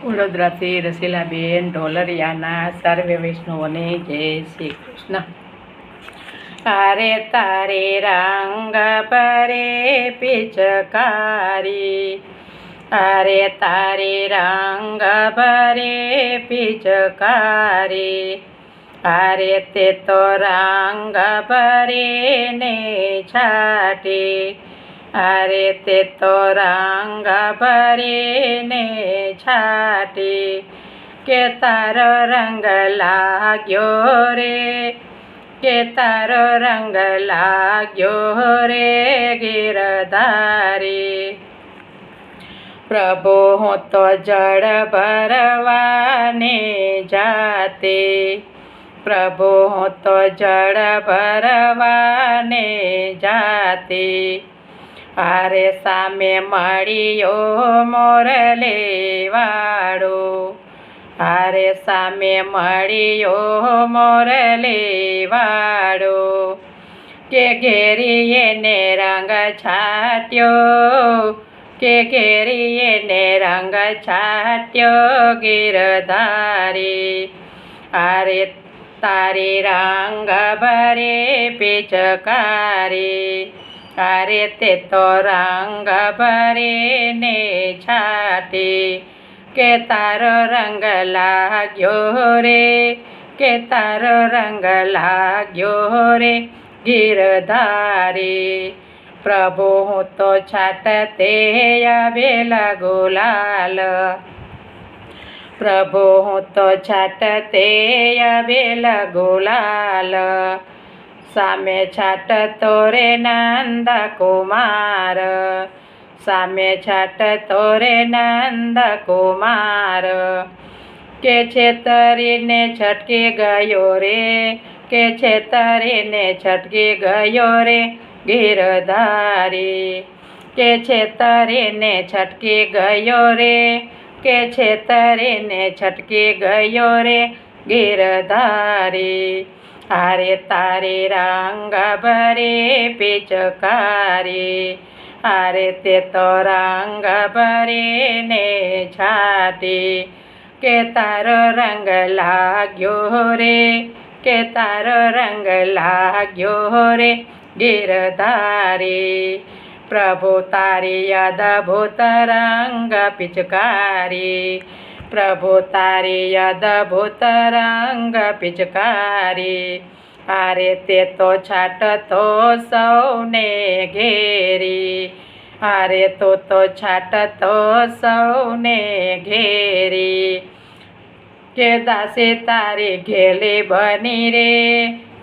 વડોદરાથી રસીલાબેન ઢોલરિયાના સર્વે વૈષ્ણવોને જય શ્રી કૃષ્ણ. અરે તારે રંગ પરે પિચકારી, અરે તારે રંગ ભરે પિચકારી, અરે તે તો રંગ ભરે ને છાટી, અરે તે તો રંગ ભરે ને છાટી, કે તારો રંગ લાગ્યો રે, કે તારો રંગ લાગ્યો રે ગિરધારી. પ્રભુ હું તો જળ ભરવાને જાતી, પ્રભુ હું તો જળ ભરવાને જાતી, અરે સામે મળ્યો મોરલીવાળો, અરે સામે મળ્યો મોરલીવાળો, કે ઘેરી એને રંગ છાટ્યો, કે ઘેરી એને રંગ છાટ્યો ગિરધારી. અરે તારી રંગ ભરે પિચકારી, અરે તે તો રંગ ભરે ને છાટી, કે તારો રંગ લાગ્યો રે, કે તારો રંગ લાગ્યો રે ગિરધારી. પ્રભુ હું તો છાટતે આવેલા ગુલાલ, પ્રભુ હું તો છાટતે આવેલા ગુલાલ, સામે છાટતો રે નંદકુમાર, સામે છાટતો રે નંદકુમાર, કે છેતરીને છટકી ગયો રે, કે છેતરીને છટકી ગયો રે ગિરધારી, કે છેતરીને છટકી ગયો રે, કે છેતરીને છટકી ગયો રે ગિરધારી. અરે તારી રંગ ભરે પિચકારી, અરે તે તો રંગ ભરે ને છાટી, કે તારો રંગ લાગ્યો રે, કે તારો રંગ લાગ્યો રે ગિરધારી. પ્રભુ તારી અદભુત રંગ પિચકારી, પ્રભુ તારી અદભુત રંગ પિચકારી, અરે તે તો છાટતો સૌને ઘેરી, અરે તો છાટતો સૌને ઘેરી, કે દાસી તારી ઘેલી બની રે,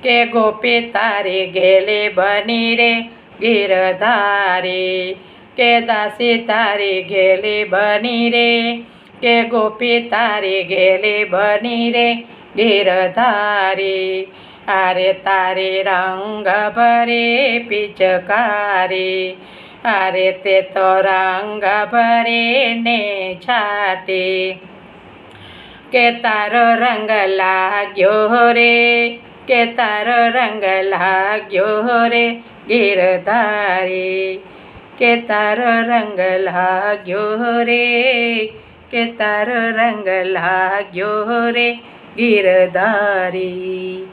કે ગોપી તારી ઘેલી બની રે ગિરધારી, કે દાસી તારી ઘેલી બની રે, કે ગોપી તારી ઘેલી બની રે ગિરધારી. અરે તારી રંગ ભરે પિચકારી, અરે તે તો રંગ ભરે ને છાટી, કે તારો રંગ લાગ્યો રે, કે તારો રંગ લાગ્યો રે ગિરધારી, કે તારો રંગ લાગ્યો રે, કે તારો રંગ લાગ્યો રે ગિરધારી.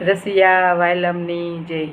રસિયા વાલમની જય.